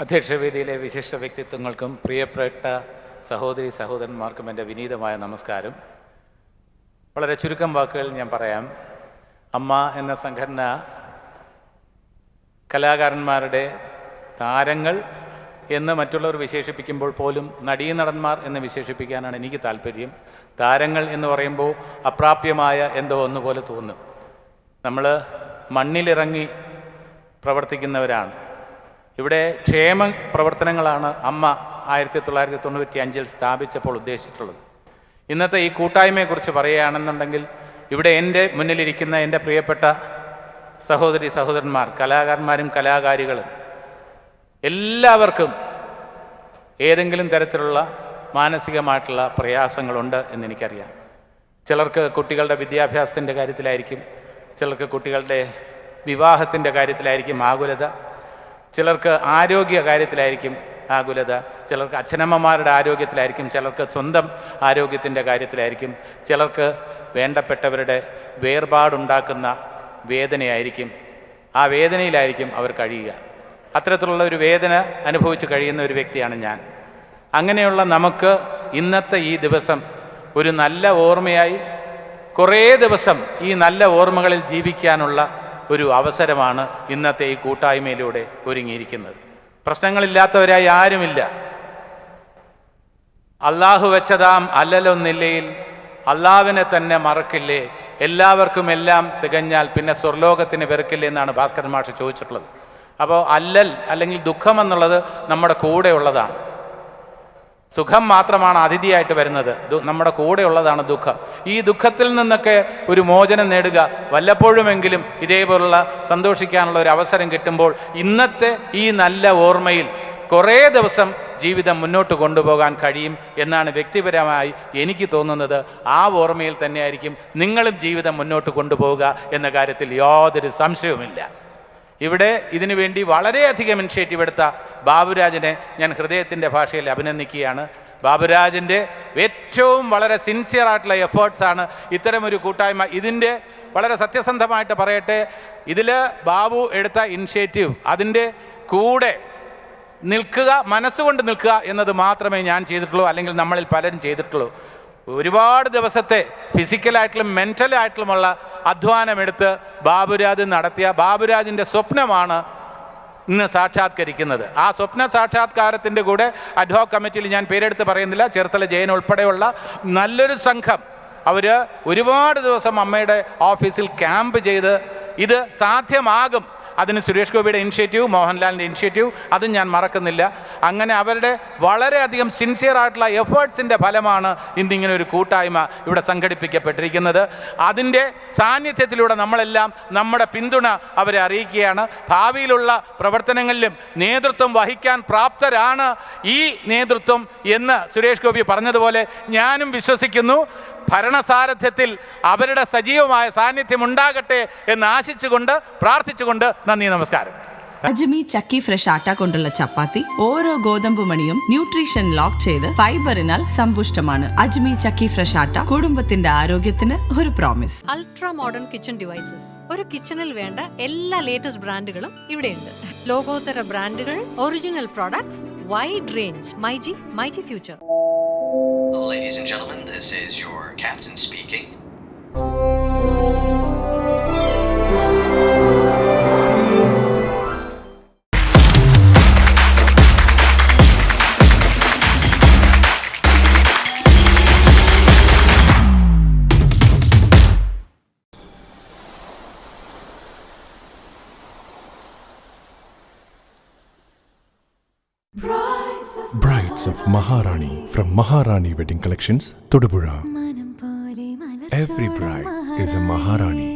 അധ്യക്ഷവേദിയിലെ വിശിഷ്ട വ്യക്തിത്വങ്ങൾക്കും പ്രിയപ്പെട്ട സഹോദരി സഹോദരന്മാർക്കും എൻ്റെ വിനീതമായ നമസ്കാരം. വളരെ ചുരുക്കം വാക്കുകൾ ഞാൻ പറയാം. അമ്മ എന്ന സംഘടന കലാകാരന്മാരുടെ താരങ്ങൾ എന്ന് മറ്റുള്ളവർ വിശേഷിപ്പിക്കുമ്പോൾ പോലും നടീനടന്മാർ എന്ന് വിശേഷിപ്പിക്കാനാണ് എനിക്ക് താല്പര്യം. താരങ്ങൾ എന്ന് പറയുമ്പോൾ അപ്രാപ്യമായ എന്തോ ഒന്നുപോലെ തോന്നും. നമ്മൾ മണ്ണിലിറങ്ങി പ്രവർത്തിക്കുന്നവരാണ്. ഇവിടെ ക്ഷേമ പ്രവർത്തനങ്ങളാണ് അമ്മ 1995 സ്ഥാപിച്ചപ്പോൾ ഉദ്ദേശിച്ചിട്ടുള്ളത്. ഇന്നത്തെ ഈ കൂട്ടായ്മയെക്കുറിച്ച് പറയുകയാണെന്നുണ്ടെങ്കിൽ ഇവിടെ എൻ്റെ മുന്നിലിരിക്കുന്ന എൻ്റെ പ്രിയപ്പെട്ട സഹോദരി സഹോദരന്മാർ, കലാകാരന്മാരും കലാകാരികളും എല്ലാവർക്കും ഏതെങ്കിലും തരത്തിലുള്ള മാനസികമായിട്ടുള്ള പ്രയാസങ്ങളുണ്ട് എന്നെനിക്കറിയാം. ചിലർക്ക് കുട്ടികളുടെ വിദ്യാഭ്യാസത്തിൻ്റെ കാര്യത്തിലായിരിക്കും, ചിലർക്ക് കുട്ടികളുടെ വിവാഹത്തിൻ്റെ കാര്യത്തിലായിരിക്കും ആകുലത, ചിലർക്ക് ആരോഗ്യ കാര്യത്തിലായിരിക്കും ആകുലത, ചിലർക്ക് അച്ഛനമ്മമാരുടെ ആരോഗ്യത്തിലായിരിക്കും, ചിലർക്ക് സ്വന്തം ആരോഗ്യത്തിൻ്റെ കാര്യത്തിലായിരിക്കും, ചിലർക്ക് വേണ്ടപ്പെട്ടവരുടെ വേർപാടുണ്ടാക്കുന്ന വേദനയായിരിക്കും. ആ വേദനയിലായിരിക്കും അവർ കഴിയുക. അത്തരത്തിലുള്ള ഒരു വേദന അനുഭവിച്ച് കഴിയുന്ന ഒരു വ്യക്തിയാണ് ഞാൻ. അങ്ങനെയുള്ള നമുക്ക് ഇന്നത്തെ ഈ ദിവസം ഒരു നല്ല ഓർമ്മയായി കുറേ ദിവസം ഈ നല്ല ഓർമ്മകളിൽ ജീവിക്കാനുള്ള ഒരു അവസരമാണ് ഇന്നത്തെ ഈ കൂട്ടായ്മയിലൂടെ ഒരുങ്ങിയിരിക്കുന്നത്. പ്രശ്നങ്ങളില്ലാത്തവരായി ആരുമില്ല. അള്ളാഹു വെച്ചതാം അല്ലലൊന്നില്ലയിൽ അള്ളാവിനെ തന്നെ മറക്കില്ലേ, എല്ലാവർക്കും എല്ലാം തികഞ്ഞാൽ പിന്നെ സ്വർലോകത്തിന് വെറുക്കില്ലേ എന്നാണ് ഭാസ്കരൻ മാഷ് ചോദിച്ചിട്ടുള്ളത്. അപ്പോൾ അല്ലൽ അല്ലെങ്കിൽ ദുഃഖം എന്നുള്ളത് നമ്മുടെ കൂടെ ഉള്ളതാണ്. സുഖം മാത്രമാണ് അതിഥിയായിട്ട് വരുന്നത്, നമ്മുടെ കൂടെ ഉള്ളതാണ് ദുഃഖം. ഈ ദുഃഖത്തിൽ നിന്നൊക്കെ ഒരു മോചനം നേടുക, വല്ലപ്പോഴുമെങ്കിലും ഇതേപോലുള്ള സന്തോഷിക്കാനുള്ള ഒരു അവസരം കിട്ടുമ്പോൾ ഇന്നത്തെ ഈ നല്ല ഓർമ്മയിൽ കുറേ ദിവസം ജീവിതം മുന്നോട്ട് കൊണ്ടുപോകാൻ കഴിയും എന്നാണ് വ്യക്തിപരമായി എനിക്ക് തോന്നുന്നത്. ആ ഓർമ്മയിൽ തന്നെയായിരിക്കും നിങ്ങളും ജീവിതം മുന്നോട്ട് കൊണ്ടുപോവുക എന്ന കാര്യത്തിൽ യാതൊരു സംശയവുമില്ല. ഇവിടെ ഇതിനു വേണ്ടി വളരെയധികം ഇനിഷ്യേറ്റീവ് എടുത്ത ബാബുരാജിനെ ഞാൻ ഹൃദയത്തിൻ്റെ ഭാഷയിൽ അഭിനന്ദിക്കുകയാണ്. ബാബുരാജിൻ്റെ ഏറ്റവും വളരെ സിൻസിയറായിട്ടുള്ള എഫേർട്സാണ് ഇത്തരമൊരു കൂട്ടായ്മ. ഇതിൻ്റെ വളരെ സത്യസന്ധമായിട്ട് പറയട്ടെ, ഇതിൽ ബാബു എടുത്ത ഇനിഷ്യേറ്റീവ്, അതിൻ്റെ കൂടെ നിൽക്കുക, മനസ്സുകൊണ്ട് നിൽക്കുക എന്നത് മാത്രമേ ഞാൻ ചെയ്തിട്ടുള്ളൂ, അല്ലെങ്കിൽ നമ്മളിൽ പലരും ചെയ്തിട്ടുള്ളൂ. ഒരുപാട് ദിവസത്തെ ഫിസിക്കലായിട്ടും മെൻ്റലായിട്ടുമുള്ള അധ്വാനമെടുത്ത് ബാബുരാജ് നടത്തിയ ബാബുരാജിൻ്റെ സ്വപ്നമാണ് ഇന്ന് സാക്ഷാത്കരിക്കുന്നത്. ആ സ്വപ്ന സാക്ഷാത്കാരത്തിൻ്റെ കൂടെ അഡ്ഹോക് കമ്മിറ്റിയിൽ ഞാൻ പേരെടുത്ത് പറയുന്നില്ല, ചേർത്തല ജയൻ ഉൾപ്പെടെയുള്ള നല്ലൊരു സംഘം അവർ ഒരുപാട് ദിവസം അമ്മയുടെ ഓഫീസിൽ ക്യാമ്പ് ചെയ്ത് ഇത് സാധ്യമാകും. അതിന് സുരേഷ് ഗോപിയുടെ ഇനിഷ്യേറ്റീവ്, മോഹൻലാലിൻ്റെ ഇനിഷ്യേറ്റീവ്, അതും ഞാൻ മറക്കുന്നില്ല. അങ്ങനെ അവരുടെ വളരെയധികം സിൻസിയറായിട്ടുള്ള എഫേർട്സിൻ്റെ ഫലമാണ് ഇന്നിങ്ങനെ ഒരു കൂട്ടായ്മ ഇവിടെ സംഘടിപ്പിക്കപ്പെട്ടിരിക്കുന്നത്. അതിൻ്റെ സാന്നിധ്യത്തിലൂടെ നമ്മളെല്ലാം നമ്മുടെ പിന്തുണ അവരെ അറിയിക്കുകയാണ്. ഭാവിയിലുള്ള പ്രവർത്തനങ്ങളിലും നേതൃത്വം വഹിക്കാൻ പ്രാപ്തരാണ് ഈ നേതൃത്വം എന്ന് സുരേഷ് ഗോപി പറഞ്ഞതുപോലെ ഞാനും വിശ്വസിക്കുന്നു. ഭരണസാരഥ്യത്തിൽ അവരുടെ സജീവമായ സാന്നിധ്യം ഉണ്ടാകട്ടെ എന്ന് ആശിച്ചുകൊണ്ട് പ്രാർത്ഥിച്ചുകൊണ്ട് നന്ദി, നമസ്കാരം. അജ്മി ചക്കി ഫ്രഷ് ആട്ട കൊണ്ടുള്ള ചപ്പാത്തി ഓരോ ഗോതമ്പ് മണിയും ന്യൂട്രീഷൻ ലോക്ക് ചെയ്ത് ഫൈബറിനാൽ സമ്പുഷ്ടമാണ്. അജ്മി ചക്കി ഫ്രഷ് ആട്ട കുടുംബത്തിന്റെ ആരോഗ്യത്തിന് ഒരു promise. Ultra modern kitchen devices, ഒരു കിച്ചണിൽ വേണ്ട എല്ലാ ലേറ്റസ്റ്റ് ബ്രാൻഡുകളും ഇവിടെയുണ്ട്. ലോകോത്തര ബ്രാൻഡുകൾ, original products, wide range. MyG future. Ladies and gentlemen, this is your captain speaking. Brides of Maharani from Maharani Wedding Collections, Todupuzha. Every bride is a Maharani.